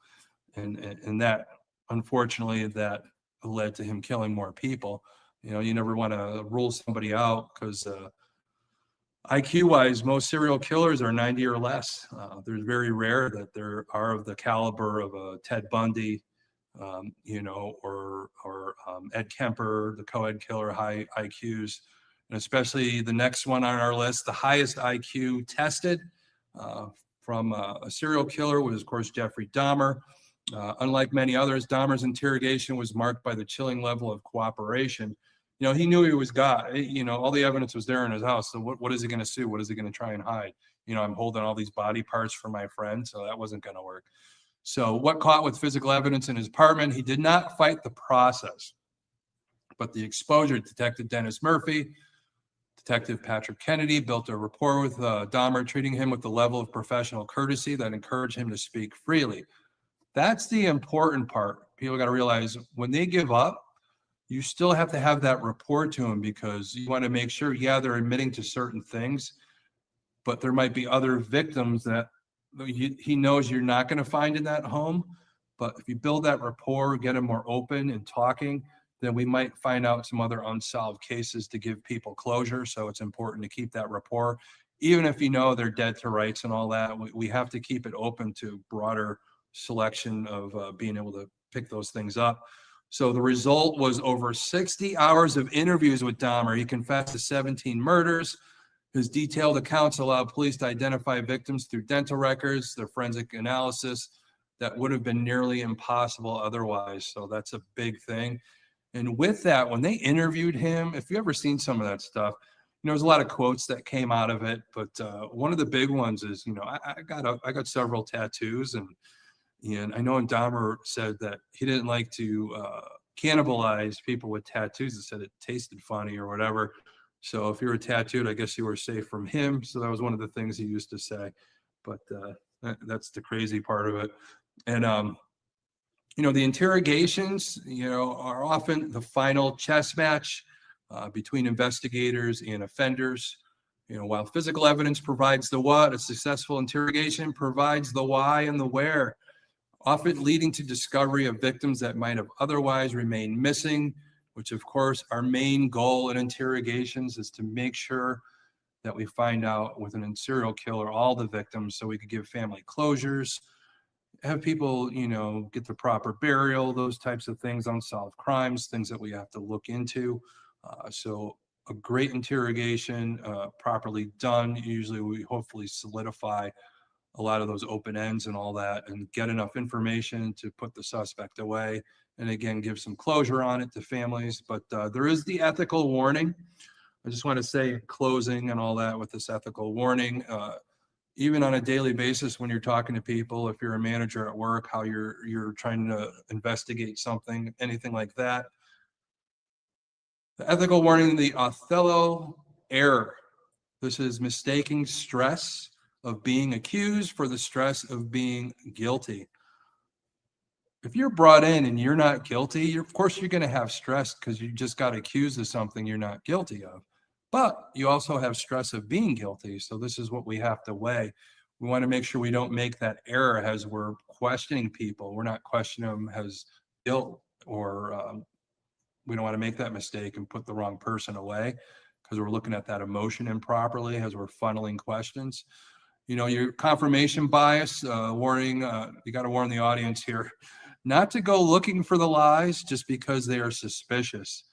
And that, unfortunately, that led to him killing more people. You never want to rule somebody out because IQ-wise, most serial killers are 90 or less. There's very rare that there are of the caliber of a Ted Bundy, or Ed Kemper, the co-ed killer, high IQs. And especially the next one on our list, the highest IQ tested from a serial killer was, of course, Jeffrey Dahmer. Unlike many others, Dahmer's interrogation was marked by the chilling level of cooperation. He knew he was God. All the evidence was there in his house. So what is he going to sue? What is he going to try and hide? I'm holding all these body parts for my friend, so that wasn't going to work. So what caught with physical evidence in his apartment, he did not fight the process, but the exposure. Detective Dennis Murphy, Detective Patrick Kennedy built a rapport with Dahmer, treating him with the level of professional courtesy that encouraged him to speak freely. That's the important part. People got to realize when they give up, you still have to have that rapport to him because you want to make sure, they're admitting to certain things, but there might be other victims that he knows you're not going to find in that home. But if you build that rapport, get them more open and talking, then we might find out some other unsolved cases to give people closure. So it's important to keep that rapport. Even if they're dead to rights and all that, we have to keep it open to broader selection of being able to pick those things up. So the result was over 60 hours of interviews with Dahmer. He confessed to 17 murders. His detailed accounts allowed police to identify victims through dental records, their forensic analysis that would have been nearly impossible otherwise. So that's a big thing. And with that, when they interviewed him, if you ever seen some of that stuff, there's a lot of quotes that came out of it. But one of the big ones is, I got several tattoos, and I know Dahmer said that he didn't like to cannibalize people with tattoos. He said it tasted funny or whatever. So if you were tattooed, I guess you were safe from him. So that was one of the things he used to say. But that's the crazy part of it. And, the interrogations, are often the final chess match between investigators and offenders. While physical evidence provides the what, a successful interrogation provides the why and the where, often leading to discovery of victims that might have otherwise remained missing, which of course our main goal in interrogations is to make sure that we find out with a serial killer all the victims so we could give family closures, have people, get the proper burial, those types of things, unsolved crimes, things that we have to look into. So a great interrogation, properly done, usually we hopefully solidify a lot of those open ends and all that and get enough information to put the suspect away. And again, give some closure on it to families. But there is the ethical warning. I just want to say in closing and all that with this ethical warning, even on a daily basis when you're talking to people, if you're a manager at work, how you're trying to investigate something, anything like that. The ethical warning, the Othello error. This is mistaking stress of being accused for the stress of being guilty. If you're brought in and you're not guilty, of course you're going to have stress because you just got accused of something you're not guilty of. But you also have stress of being guilty. So this is what we have to weigh. We want to make sure we don't make that error as we're questioning people. We're not questioning them as guilt, or we don't want to make that mistake and put the wrong person away because we're looking at that emotion improperly as we're funneling questions. You know, your confirmation bias, warning, you got to warn the audience here, not to go looking for the lies just because they are suspicious.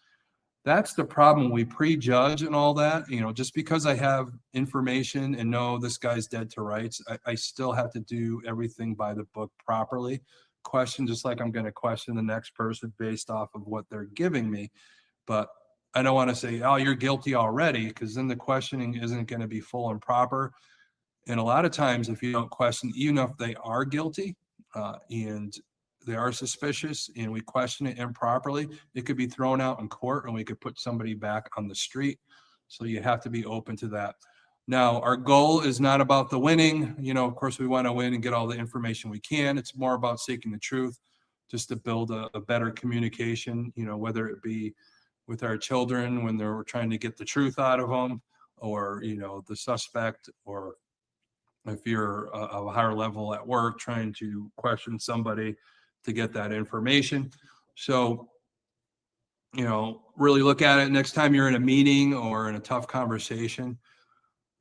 That's the problem. We prejudge and all that. You know, just because I have information and know this guy's dead to rights, I still have to do everything by the book properly. Question just like I'm going to question the next person based off of what they're giving me. But I don't want to say, oh, you're guilty already, because then the questioning isn't going to be full and proper. And a lot of times, if you don't question, even if they are guilty and they are suspicious and we question it improperly, it could be thrown out in court and we could put somebody back on the street. So you have to be open to that. Now, our goal is not about the winning. You know, of course, we want to win and get all the information we can. It's more about seeking the truth, just to build a better communication, you know, whether it be with our children when they're trying to get the truth out of them, or, you know, the suspect, or if you're a higher level at work trying to question somebody to get that information. So, you know, really look at it next time you're in a meeting or in a tough conversation.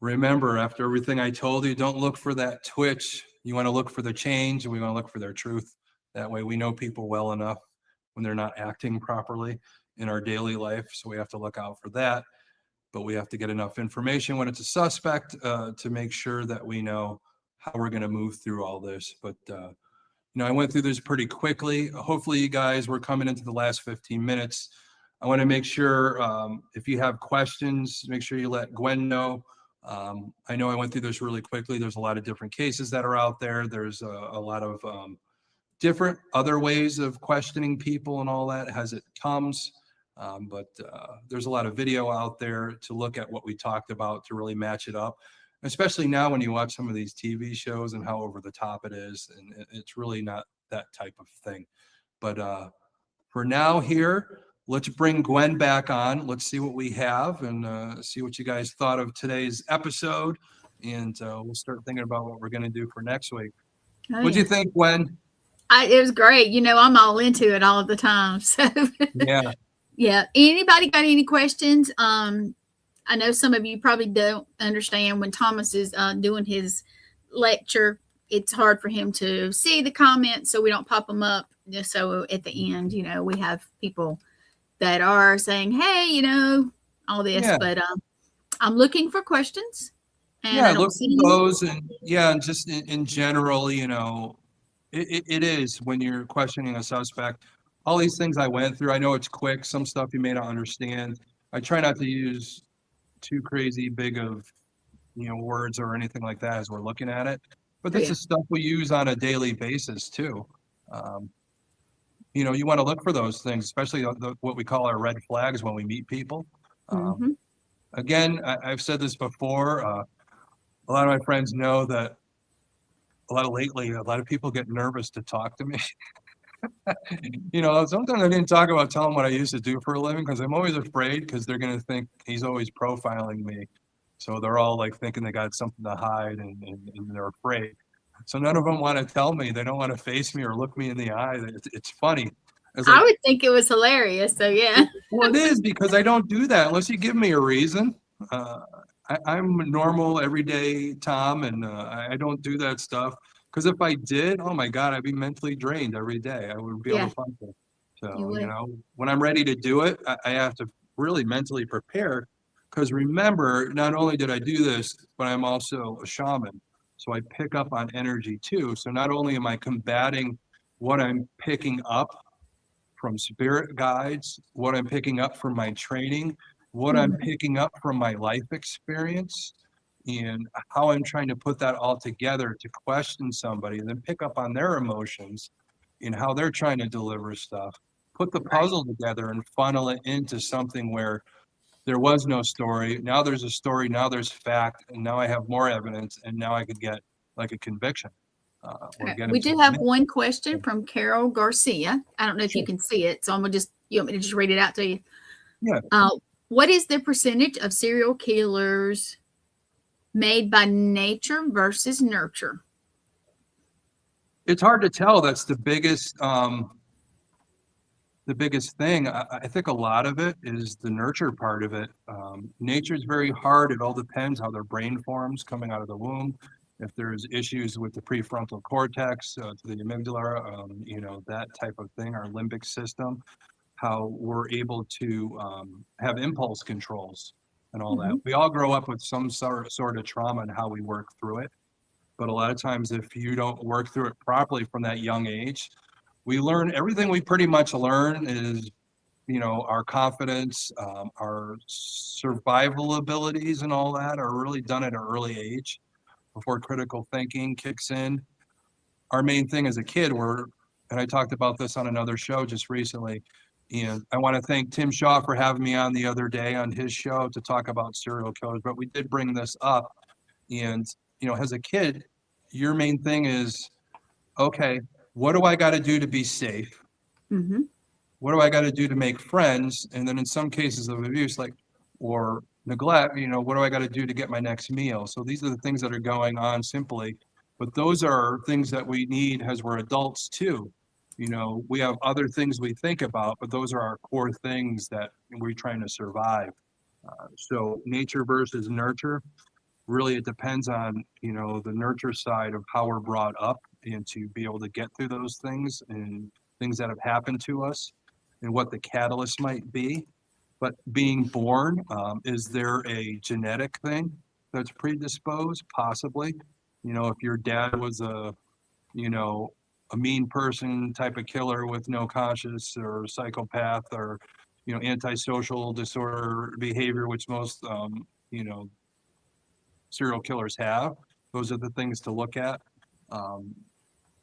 Remember, after everything I told you, don't look for that twitch. You want to look for the change, and we want to look for their truth. That way we know people well enough when they're not acting properly in our daily life. So we have to look out for that. But we have to get enough information when it's a suspect to make sure that we know how we're going to move through all this. But, you know, I went through this pretty quickly. Hopefully you guys were coming into the last 15 minutes. I want to make sure if you have questions, make sure you let Gwen know. I know I went through this really quickly. There's a lot of different cases that are out there. There's a lot of different other ways of questioning people and all that as it comes. But there's a lot of video out there to look at what we talked about to really match it up, especially now when you watch some of these TV shows and how over the top it is. And it's really not that type of thing. But for now here, let's bring Gwen back on. Let's see what we have and see what you guys thought of today's episode. And we'll start thinking about what we're going to do for next week. Oh, what'd you think, Gwen? It was great. You know, I'm all into it all the time. So yeah. Yeah. Anybody got any questions? I know some of you probably don't understand when Thomas is doing his lecture. It's hard for him to see the comments, so we don't pop them up. Just so at the end, you know, we have people that are saying, "Hey, you know, all this." Yeah. But I'm looking for questions. And yeah, look for those, and yeah, and just in general, you know, it is when you're questioning a suspect. All these things I went through, I know it's quick. Some stuff you may not understand. I try not to use too crazy big of, you know, words or anything like that as we're looking at it. But this is stuff we use on a daily basis too. You know, you want to look for those things, especially what we call our red flags when we meet people. Again, I've said this before. A lot of my friends know that lately, a lot of people get nervous to talk to me. You know, sometimes I didn't talk about telling what I used to do for a living because I'm always afraid because they're going to think he's always profiling me. So they're all like thinking they got something to hide and they're afraid. So none of them want to tell me. They don't want to face me or look me in the eye. It's funny. I would think it was hilarious. So yeah. Well, it is because I don't do that unless you give me a reason. I'm normal, everyday Tom, and I don't do that stuff. Because if I did, oh my God, I'd be mentally drained every day. I wouldn't be able to function. So, you know, when I'm ready to do it, I have to really mentally prepare. Because remember, not only did I do this, but I'm also a shaman. So I pick up on energy too. So not only am I combating what I'm picking up from spirit guides, what I'm picking up from my training, what I'm picking up from my life experience, and how I'm trying to put that all together to question somebody and then pick up on their emotions and how they're trying to deliver stuff, put the puzzle together and funnel it into something where there was no story. Now there's a story. Now there's fact. And now I have more evidence. And now I could get like a conviction. We do have one question from Carol Garcia. I don't know if you can see it. So I'm going to you want me to just read it out to you? Yeah. What is the percentage of serial killers made by nature versus nurture? It's hard to tell. That's the biggest thing. I think a lot of it is the nurture part of it. Nature is very hard. It all depends how their brain forms coming out of the womb. If there's issues with the prefrontal cortex to the amygdala, that type of thing, our limbic system, how we're able to have impulse controls and all that. We all grow up with some sort of trauma and how we work through it. But a lot of times, if you don't work through it properly from that young age, we learn everything we pretty much learn is, our confidence, our survival abilities and all that are really done at an early age before critical thinking kicks in. Our main thing as a kid, and I talked about this on another show just recently, and I want to thank Tim Shaw for having me on the other day on his show to talk about serial killers, but we did bring this up. And, as a kid, your main thing is, okay, what do I got to do to be safe? Mm-hmm. What do I got to do to make friends? And then in some cases of abuse, or neglect, what do I got to do to get my next meal? So these are the things that are going on simply, but those are things that we need as we're adults too. We have other things we think about, but those are our core things that we're trying to survive. So nature versus nurture, really it depends on, the nurture side of how we're brought up and to be able to get through those things and things that have happened to us and what the catalyst might be. But being born, is there a genetic thing that's predisposed? Possibly. If your dad was a mean person type of killer with no conscience or psychopath or, antisocial disorder behavior, which most, serial killers have, those are the things to look at.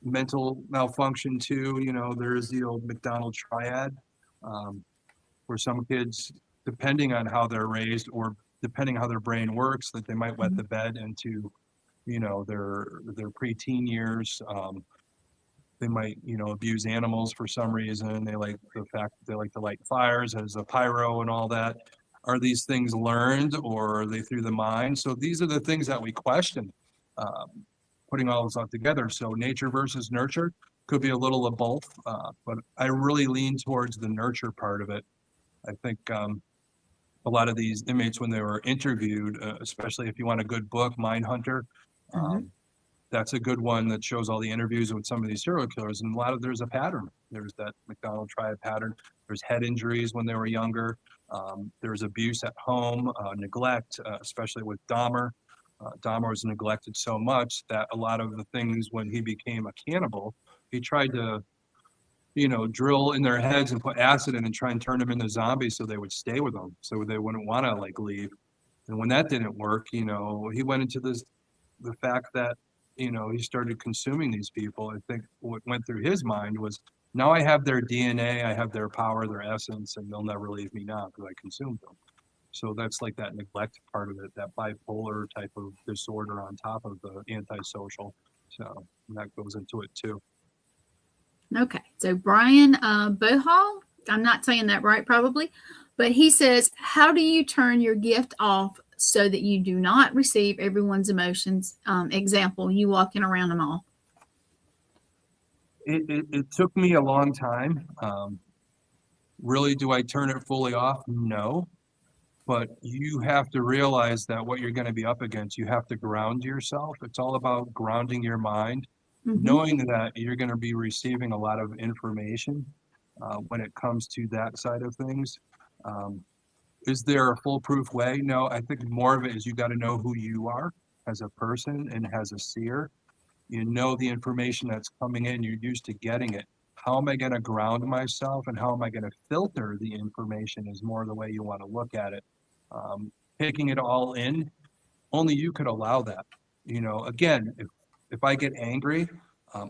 Mental malfunction too, there's the old McDonald triad, where some kids, depending on how they're raised or depending how their brain works, that they might wet the bed into, their preteen years. They might, abuse animals for some reason. They like the fact that they like to light fires as a pyro and all that. Are these things learned or are they through the mind? So these are the things that we question, putting all this all together. So nature versus nurture could be a little of both, but I really lean towards the nurture part of it. I think a lot of these inmates, when they were interviewed, especially if you want a good book, Mindhunter, that's a good one that shows all the interviews with some of these serial killers. And there's a pattern. There's that McDonald triad pattern. There's head injuries when they were younger. There's abuse at home, neglect, especially with Dahmer. Dahmer was neglected so much that a lot of the things when he became a cannibal, he tried to, drill in their heads and put acid in and try and turn them into zombies so they would stay with them, so they wouldn't want to leave. And when that didn't work, he went into the fact that, he started consuming these people. I think what went through his mind was, now I have their DNA, I have their power, their essence, and they'll never leave me now because I consumed them. So that's like that neglect part of it, that bipolar type of disorder on top of the antisocial. So that goes into it too. Okay. So Brian Bohal, I'm not saying that right probably, but he says, how do you turn your gift off so that you do not receive everyone's emotions? Example, you walking around them all. It took me a long time. Really, do I turn it fully off? No. But you have to realize that what you're going to be up against, you have to ground yourself. It's all about grounding your mind, knowing that you're going to be receiving a lot of information when it comes to that side of things. Is there a foolproof way? No, I think more of it is you got to know who you are as a person and as a seer. You know the information that's coming in, you're used to getting it. How am I going to ground myself and how am I going to filter the information is more the way you want to look at it. Taking it all in, only you could allow that. Again, if I get angry,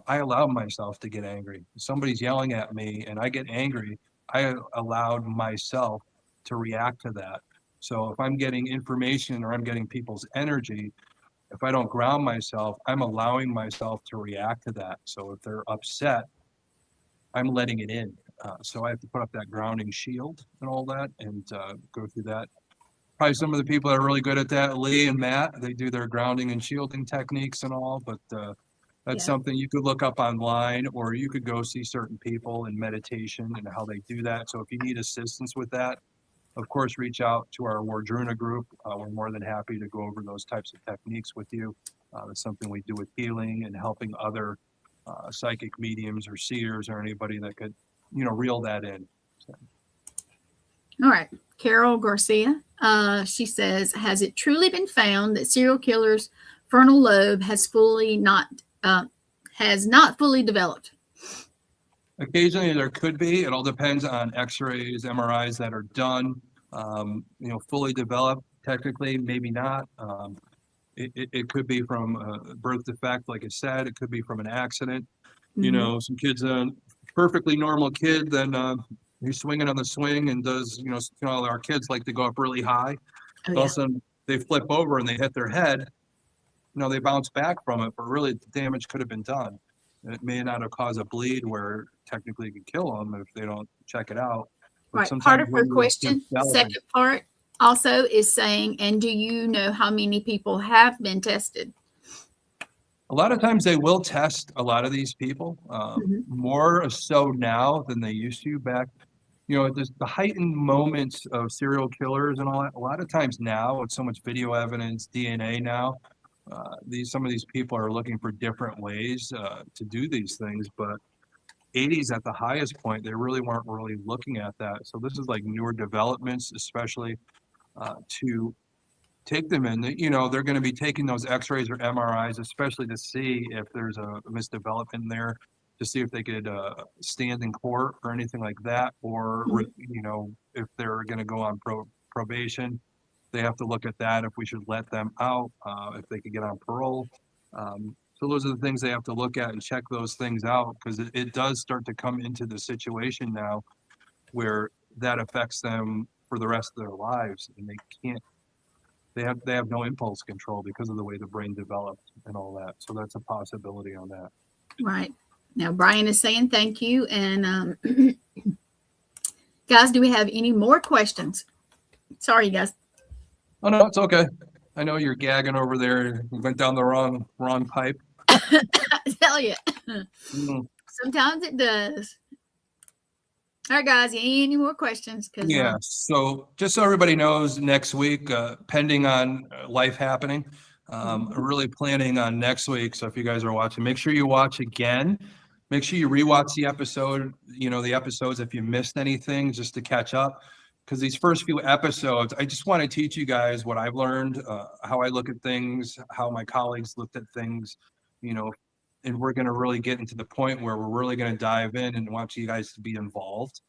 I allow myself to get angry. If somebody's yelling at me and I get angry, I allowed myself to react to that. So if I'm getting information or I'm getting people's energy, if I don't ground myself, I'm allowing myself to react to that. So if they're upset, I'm letting it in. So I have to put up that grounding shield and all that and go through that. Probably some of the people that are really good at that, Lee and Matt, they do their grounding and shielding techniques and all, but that's something you could look up online, or you could go see certain people in meditation and how they do that. So if you need assistance with that, of course, reach out to our Wardruna group. We're more than happy to go over those types of techniques with you. It's something we do with healing and helping other psychic mediums or seers or anybody that could, reel that in. So. All right. Carol Garcia, she says, has it truly been found that serial killers' frontal lobe has not fully developed? Occasionally there could be. It all depends on x-rays, MRIs that are done. Fully developed, technically, maybe not. It could be from a birth defect, like I said. It could be from an accident. Mm-hmm. Some kids, perfectly normal kid, then he's swinging on the swing and does, our kids like to go up really high. Oh, yeah. All of a sudden they flip over and they hit their head. They bounce back from it, but really the damage could have been done. It may not have caused a bleed where technically it could kill them if they don't check it out. But right. Part of her question, second part also is saying, and do you know how many people have been tested? A lot of times they will test a lot of these people, more so now than they used to back. The heightened moments of serial killers and all that. A lot of times now, with so much video evidence, DNA now, some of these people are looking for different ways to do these things. But 80s at the highest point, they really weren't really looking at that. So this is like newer developments, especially to take them in. They're going to be taking those x-rays or MRIs, especially to see if there's a misdevelopment there, to see if they could stand in court or anything like that, or if they're going to go on probation, they have to look at that, if we should let them out, if they could get on parole. So those are the things they have to look at and check those things out, because it does start to come into the situation now where that affects them for the rest of their lives, and they have no impulse control because of the way the brain developed and all that. So that's a possibility on that. Right. Now, Brian is saying thank you. And guys, do we have any more questions? Sorry, guys. Oh, no, it's okay. I know you're gagging over there. You went down the wrong pipe. I tell you. Sometimes it does. All right, guys, any more questions? Yeah, so just so everybody knows, next week, pending on life happening, I'm really planning on next week. So if you guys are watching, make sure you watch again. Make sure you rewatch the episode, the episodes if you missed anything, just to catch up. Because these first few episodes, I just want to teach you guys what I've learned, how I look at things, how my colleagues looked at things, and we're going to really get into the point where we're really going to dive in and want you guys to be involved.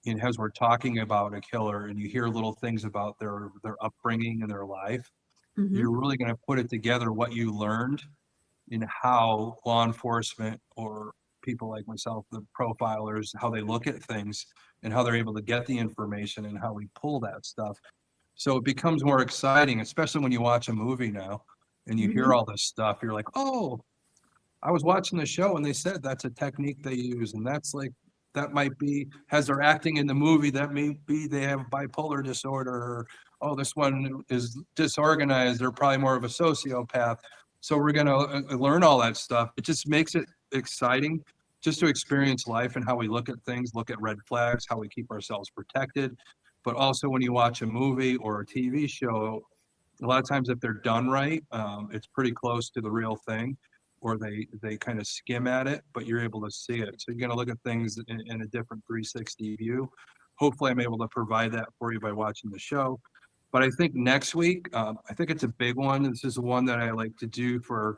And as we're talking about a killer and you hear little things about their upbringing and their life, you're really going to put it together what you learned in how law enforcement or people like myself, the profilers, how they look at things and how they're able to get the information and how we pull that stuff. So it becomes more exciting, especially when you watch a movie now and you hear all this stuff. You're like, oh, I was watching the show and they said that's a technique they use. And that's like, that might be, as they're acting in the movie, that may be they have bipolar disorder, or, oh, this one is disorganized. They're probably more of a sociopath. So we're going to learn all that stuff. It just makes it exciting just to experience life and how we look at things, look at red flags, how we keep ourselves protected. But also when you watch a movie or a TV show, a lot of times if they're done right, it's pretty close to the real thing, or they kind of skim at it, but you're able to see it. So you're going to look at things in a different 360 view. Hopefully I'm able to provide that for you by watching the show. But I think next week, I think it's a big one. This is one that I like to do for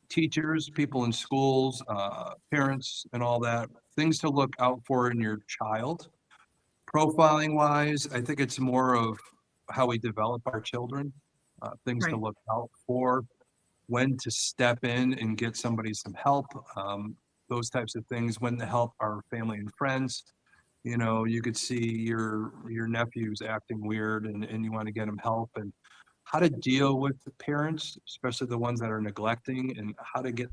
teachers, people in schools, parents, and all that. Things to look out for in your child. Profiling wise, I think it's more of how we develop our children, things to look out for, when to step in and get somebody some help, those types of things, when to help our family and friends. You know, you could see your nephew's acting weird, and you want to get him help, and how to deal with the parents, especially the ones that are neglecting, and how to get,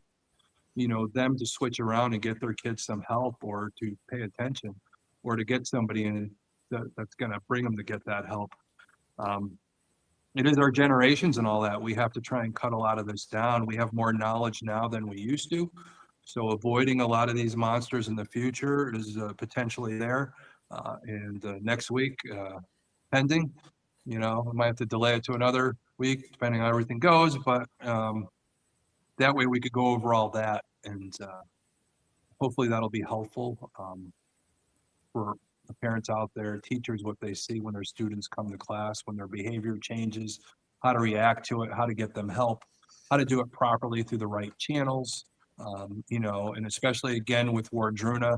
you know, them to switch around and get their kids some help, or to pay attention, or to get somebody in that's going to bring them to get that help. It is our generations and all that. We have to try and cut a lot of this down. We have more knowledge now than we used to. So avoiding a lot of these monsters in the future is potentially there. And next week, pending, you know, we might have to delay it to another week, depending on how everything goes. But that way we could go over all that. And hopefully that'll be helpful for the parents out there, teachers, what they see when their students come to class, when their behavior changes, how to react to it, how to get them help, how to do it properly through the right channels, you know, and especially again with Wardruna,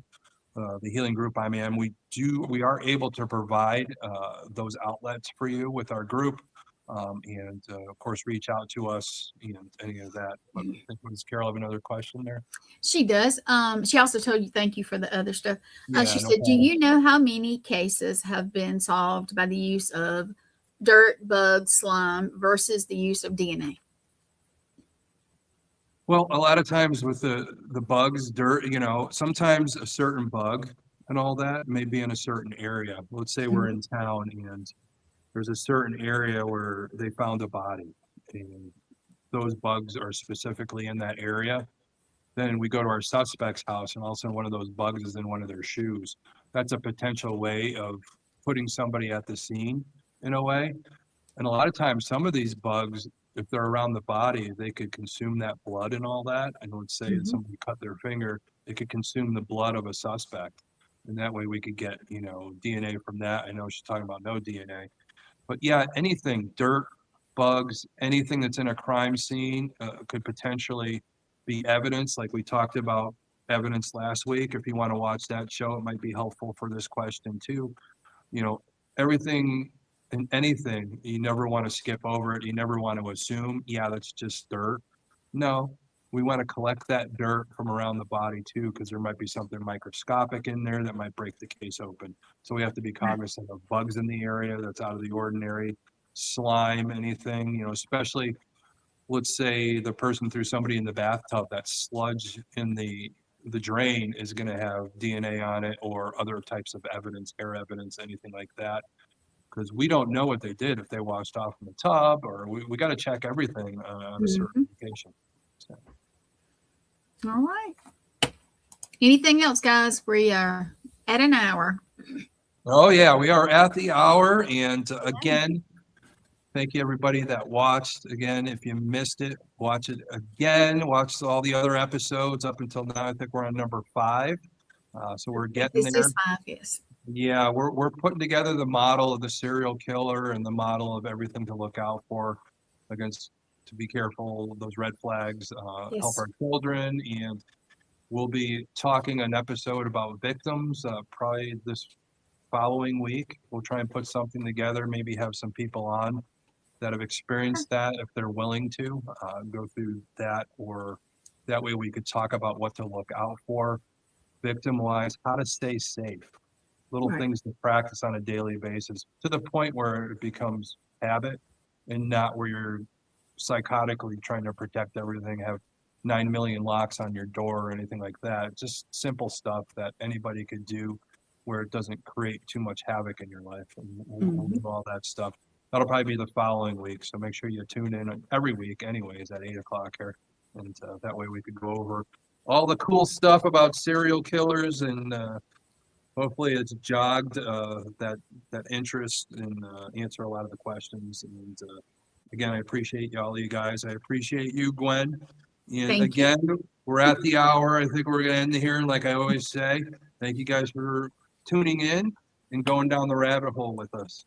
the healing group I'm in, we are able to provide those outlets for you with our group. And of course, reach out to us, you know, any of that. But I think, does Carol have another question there? She does. She also told you thank you for the other stuff. Yeah, She no said, do problem. you know how many cases have been solved by the use of dirt, bug, slime versus the use of DNA? Well, a lot of times with the bugs, dirt, you know, sometimes a certain bug and all that may be in a certain area. Let's say we're in town and there's a certain area where they found a body, and those bugs are specifically in that area. Then we go to our suspect's house, and all of a sudden one of those bugs is in one of their shoes. That's a potential way of putting somebody at the scene in a way. And a lot of times, some of these bugs, if they're around the body, they could consume that blood and all that. And let's say if somebody cut their finger, it could consume the blood of a suspect. And that way we could get, you know, DNA from that. I know she's talking about no DNA. But yeah, anything, dirt, bugs, anything that's in a crime scene could potentially be evidence, like we talked about evidence last week. If you want to watch that show, it might be helpful for this question too. You know, everything and anything, you never want to skip over it. You never want to assume, yeah, that's just dirt. No, we want to collect that dirt from around the body too, because there might be something microscopic in there that might break the case open. So we have to be cognizant of bugs in the area that's out of the ordinary, slime, anything, you know, especially, let's say the person threw somebody in the bathtub, that sludge in the drain is going to have DNA on it, or other types of evidence, hair evidence, anything like that. Because we don't know what they did, if they washed off in the tub, or we got to check everything on a certification. So. All right. Anything else, guys? We are at an hour. Oh yeah, we are at the hour. And again, thank you everybody that watched. Again, if you missed it, watch it again. Watch all the other episodes up until now. I think we're on number 5. So we're getting there. This is 5, yes. Yeah, we're putting together the model of the serial killer and the model of everything to look out for against, to be careful, those red flags, help our children. And we'll be talking an episode about victims probably this following week. We'll try and put something together, maybe have some people on that have experienced that, if they're willing to go through that, or that way we could talk about what to look out for victim-wise, how to stay safe, little things to practice on a daily basis, to the point where it becomes habit and not where you're psychotically trying to protect everything, have 9 million locks on your door or anything like that. Just simple stuff that anybody could do where it doesn't create too much havoc in your life, and we'll do all that stuff. That'll probably be the following week, so make sure you tune in every week anyways at 8 o'clock here, and that way we could go over all the cool stuff about serial killers, and hopefully it's jogged that interest, and answer a lot of the questions. And again, I appreciate all you guys. I appreciate you, Gwen. And Thank again, we're at the hour. I think we're going to end here, like I always say. Thank you guys for tuning in and going down the rabbit hole with us.